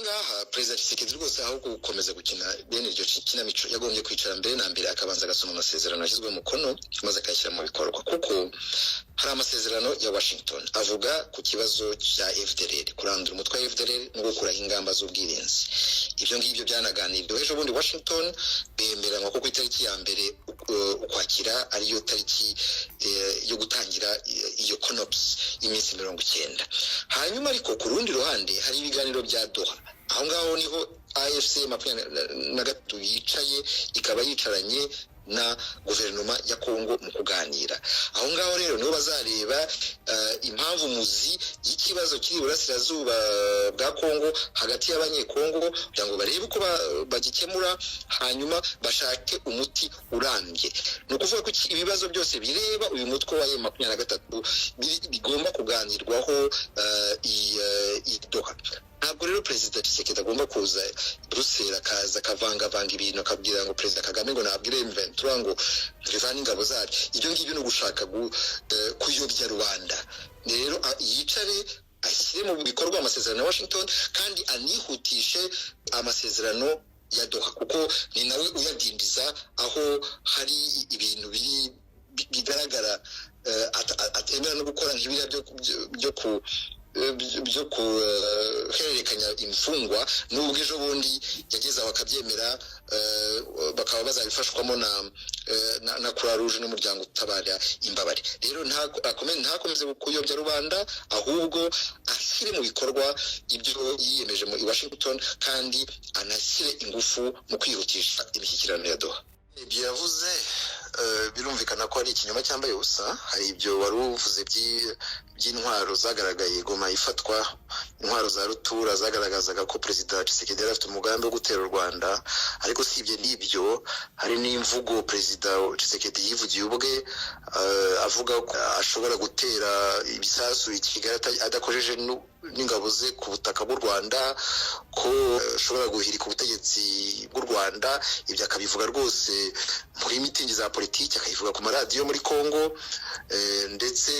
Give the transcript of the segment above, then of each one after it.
ahangaha perezida Tshisekedi rwose aho gukomeza gukina bene iryo kinamico yagombye kwicara mbere na mbere akabanza agasoma amasezerano yashyizwe mukono maze akayashyira mu bikorwa kuko hari amasezerano ya Washington avuga ku kibazo cya FDLR kurandura umutwe wa FDLR no gukuraho ingamba z'ubwirinzi. Ibyo ngibyo byanaganiriwe ejo bundi Washington bemeranywa ko ku itariki ya mbere ukwakira ariyo tariki yo gutangira iyo CONOPS iminsi 90. Hanyuma ariko ku rundi ruhande hari ibiganiro bya Doha. Aho ngaho niho AFC na gatatu yicaye ikaba yicaranye na guverinoma ya Kongo mu kuganira. Aho ngaho rero niho bazareba impamvu muzi y'ikibazo kiri burasirazuba bwa Kongo hagati y'abanyekongo kugira ngo barebe uko bagikemura hanyuma bashake umuti urambye. No kuvuga ko ibibazo byose bireba uyu mutwe wa M23 bigomba kuganirwaho i Doha. Ntabwo rero perezida Tshisekedi agomba kuza Brussels akaza kavanga ibintu akabwira ngo perezida Kagame ngo nabwire M23 ngo rivana ingabo zacu. Ibyo ngibyo no gushaka kuyobya Rwanda. Rero yicare ashyire mu bikorwa amasezerano ya Washington kandi anihutishe amasezerano ya Doha kuko ni nawe uyadindiza aho hari ibintu bigaragara atemera no gukora nk'ibira byo kuhererekanya imfungwa n'ubwo ejo bundi yageze aho akabyemera bakaba bazabifashwamo na Croix Rouge n'umuryango utabara imbabare. Rero ntakomeze kuyobya rubanda ahubwo ashyire mu bikorwa ibyo yiyemeje mu Washington kandi anashyire ingufu mu kwihutisha imishyikirano ya Doha. Ibyo yavuze birumvikana ko ari ikinyoma cyambaye ubusa. Hari ibyo wari uvuze by'intwaro zagaragaye Goma ifatwa, intwaro za rutura zagaragazaga ko perezida Tshisekedi yari afite umugambi wo gutera u Rwanda, ariko sibye n'ibyo hari n'imvugo perezida Tshisekedi yivugiye ubwe avuga ko ashobora gutera ibisasu i Kigali adakojeje n'ingabo ze ku butaka bw'u Rwanda, ko ashobora guhirika ubutegetsi bw'u Rwanda. Ibyo akabivuga rwose muri mitingi za politiki, akayivuga ku maradiyo muri Kongo, ndetse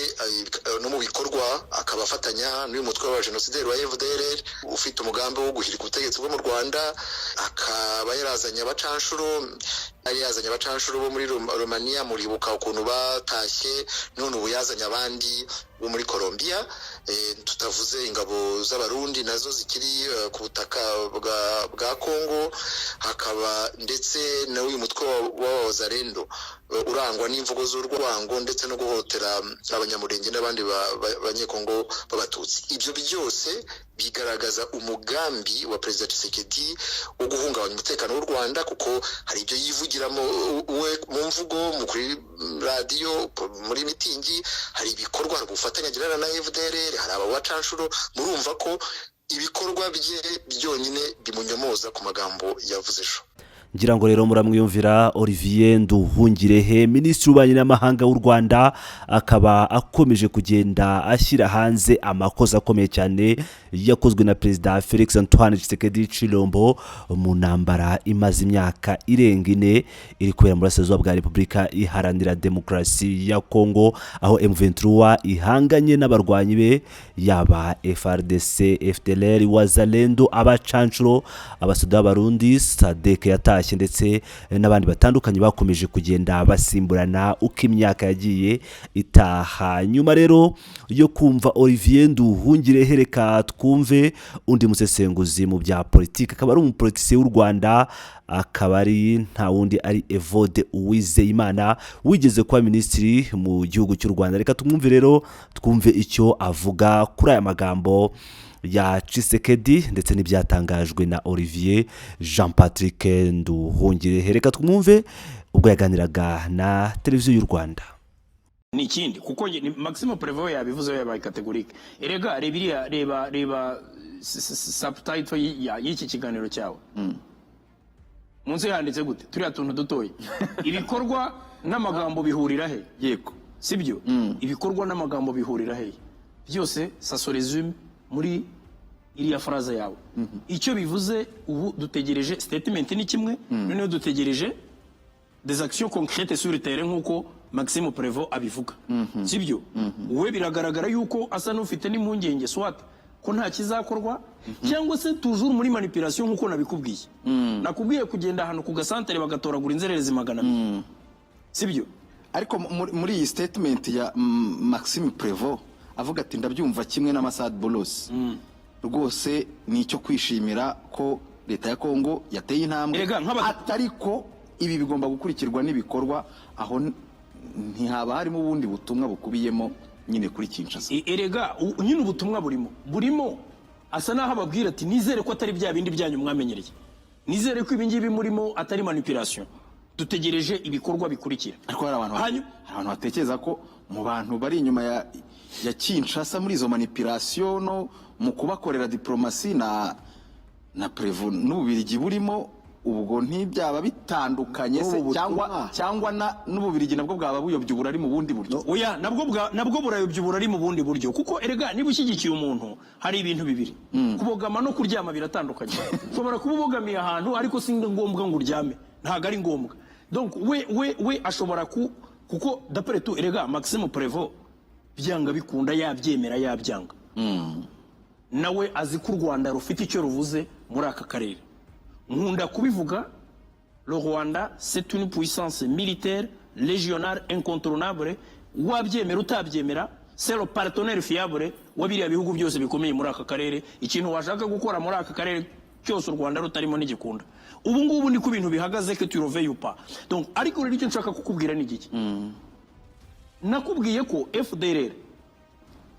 no mu bikorwa akaba afatanya n'uyu mutwe wa genocide wa FDLR ufite umugambi wo guhirika ubutegetsi bwo mu Rwanda. Akaba yarazanye abacanshuro bo muri Romania, muribuka ukuntu batashye, none ubu yazanye abandi bo muri Colombia. Tutavuze ingabo z'abarundi nazo zikiri ku butaka bwa Kongo. Hakaba ndetse na uyu mutwe wa Wazalendo urangwa n'imvugo z'urwango ndetse no guhotera abanyamurenge n'abandi banyekongo b'abatutsi. Ibyo byose bigaragaza umugambi wa perezida Tshisekedi wo guhungabanya umutekano w'u Rwanda, kuko hari ibyo yivugiramo we mu mvugo, muri radio, muri mitingi, hari ibikorwa hari gufatanya girana na FDLR, hari abacanshuro. Murumva ko ibikorwa bye byonyine bimunyomoza ku magambo yavuze ejo. ngira ngo rero muramwiyumvira Olivier Nduhungirehe, minisitiri w'ububanyi n'amahanga w'u Rwanda, akaba akomeje kugenda ashyira hanze amakosa akomeye cyane yakozwe na perezida Felix Antoine Tshisekedi Tshilombo mu ntambara imaze imyaka irenga 4 iri kubera mu burasirazuba bwa Repubulika Iharanira Demokarasi ya Kongo, aho M23 ihanganye n'abarwanyi be yaba FARDC, FDLR, Wazalendo, abacanshuro, abasoda b'abarundi, SADC yatashye ndetse n'abandi batandukanye bakomeje kugenda basimburana uko imyaka yagiye itaha. Nyuma rero yo kumva Olivier Nduhungirehe, reka twumve undi musesenguzi mu bya politiki, akaba ari umupolitisiye w'u Rwanda, akaba ari nta wundi ari Evode Uwizeyimana, wigeze kuba minisitiri mu gihugu cy'u Rwanda. Reka tumwumve rero, twumve icyo avuga kuri aya magambo ya Tshisekedi ndetse n'ibyatangajwe na Olivier Jean Patrick Nduhungirehe. Reka twumve ubwo yaganiraga na televiziyo y'u Rwanda. Ni ikindi kuko Maxime Prévost yabivuze yabaye categorique. Erega reba subtitle y'iki kiganiro cyawe. Munsi yanditse gute? Turiya tuntu dutoye. Ibikorwa n'amagambo bihurira he? Yego. Sibyo? Ibikorwa n'amagambo bihurira he? Byose ça se résume muri iriya phrase yawe. Icyo bivuze ubu dutegereje statement ni kimwe, none dutegereje des actions concrètes sur le terrain nkuko Maxime Prévost abivuga. Sibyo? Uwe biragaragara yuko asa n'ufite n'impungenge swat ko nta kizakorwa cyangwa se toujours muri manipulation nk'uko nabikubwiye nakubwiye kugenda ahantu ku gasantere bagatoragura inzererezi 200 sibyo ariko muri iyi statement ya Maxime Prévost avuga ati ndabyumva kimwe na Massad Boulos rwose ni icyo kwishimira ko leta ya Kongo yateye intambwe atariko ibi bigomba gukurikirwa n'ibikorwa aho ntihaba harimo ubundi butumwa bukubiyemo nyine kuri Kinshasa. Erega nyine ubutumwa burimo asa naho ababwira ati nizere ko atari bya bindi byanyu mwamenyereye, nizere ko ibingibi murimo atari manipulation, dutegereje ibikorwa bikurikira. Ariko hari abantu batekereza ko mu bantu bari inyuma ya Kinshasa muri izo manipulation no mu kubakorera diplomasi na Prévost n'Ububirigi burimo ubwo ntibyaba bitandukanye se cyangwa n'Ububirigi nabwo bwaba buyobya uburari mu bundi buryo. Oya nabwo burayobya uburari mu bundi buryo kuko erega niba ushyigikiye umuntu hari ibintu bibiri kubogama no kuryama biratandukanye. Ushobora kuba ubogamiye ahantu ariko si ngombwa ngo uryame, ntago ari ngombwa. Donc we ashobora kuko d'après tout erega Maxime Prévost byanga bikunda yabyemera yabyanga nawe azi ko u Rwanda rufite icyo ruvuze muri aka karere. Nkunda kubivuga, le Rwanda c'est une puissance militaire régionale incontournable, wabyemera utabyemera c'est le partenaire fiable wabiriya bihugu byose bikomeye muri aka karere. Ikintu washaka gukora muri aka karere cyose u Rwanda rutarimo n'igikunda. Ubu ngubu ni ku bintu bihagaze que tu reveilles pas. Donc ariko rero icyo nshaka kukubwira ni giki nakubwiye ko FDLR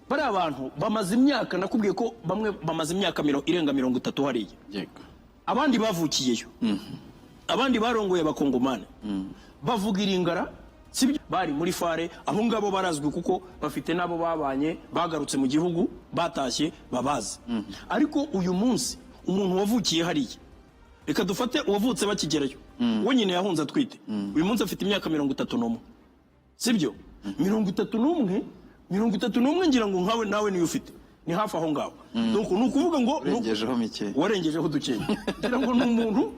bari abantu bamaze imyaka, nakubwiye ko bamwe bamaze imyaka irenga 30 hariya, abandi bavukiyeyo, abandi barongoye abakongomane bavuga iringara sibyo, bari muri fare. Abo ngabo barazwi kuko bafite nabo babanye bagarutse mu gihugu batashye babazi. Ariko uyu munsi umuntu wavukiye hariya, reka dufate uwavutse bakigerayo we nyine yahunze atwite, uyu munsi afite imyaka 31 sibyo, 31 ngira ngo nkawe nawe niyo ufite ni hafi aho ngaho. Donc nukuvuga ngo warengejeho dukenye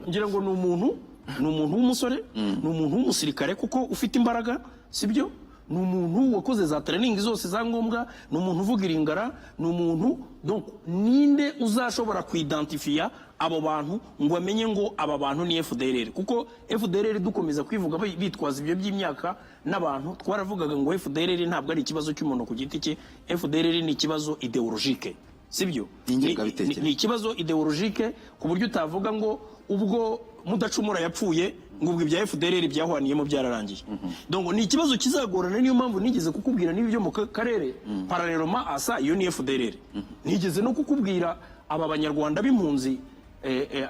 ngira ngo ni umuntu w'umusore, ni umuntu w'umusirikare kuko ufite imbaraga sibyo, ni umuntu wakoze za training zose za ngombwa, ni umuntu uvuga iringara, ni umuntu. Donc ninde uzashobora kuidentifia abo bantu ngo amenye ngo aba bantu ni FDLR? Kuko FDLR dukomeza kwivuga bitwaza ibyo by'imyaka n'abantu twaravugaga ngo FDLR ntabwo ari ikibazo cy'umuntu ku giti cye, FDLR ni ikibazo ideologique sibyo, ni ikibazo ideologique ku buryo utavuga ngo ubwo Mudacumura yapfuye ngo ubwo ibya FDLR byahwaniyemo byararangiye. Donc ni ikibazo kizagorana, niyo mpamvu nigeze kukubwira n'ibyo mu karere parallèlement asa iyo ni FDLR. Nigeze no kukubwira aba banyarwanda b'impunzi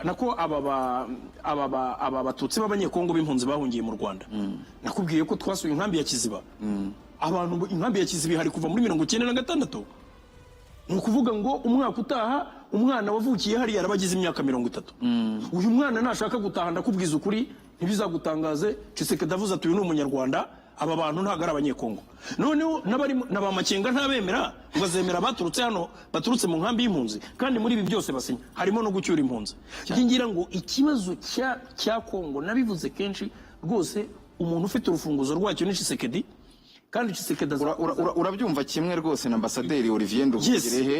nako aba batutsi b'abanyekongo b'impunzi bahungiye mu Rwanda. Nakubwiye ko twasuye inkambi ya Kiziba. Abantu inkambi ya Kiziba hari kuva muri 1996. Nukuvuga ngo umwaka utaha umwana wavukiye hari yarabagize imyaka 30. Uyu mwana nashaka gutaha ndakubwiza ukuri ntibizagutangaze, Tshisekedi avuze ati uyu ni umunyarwanda, aba bantu ntago ari abanyekongo. Noneho nabari nabamakenga ntabemera ngo azemera baturutse hano, baturutse mu nkambi y'impunzi, kandi muri ibi byose basinya harimo no gucyura impunzi. Ngira ngo ikibazo cya Kongo nabivuze kenshi rwose, umuntu ufite urufunguzo rwacyo ni Tshisekedi. Kandi Tshisekedi urabyumva kimwe rwose na Ambasaderi Olivier Nduhungirehe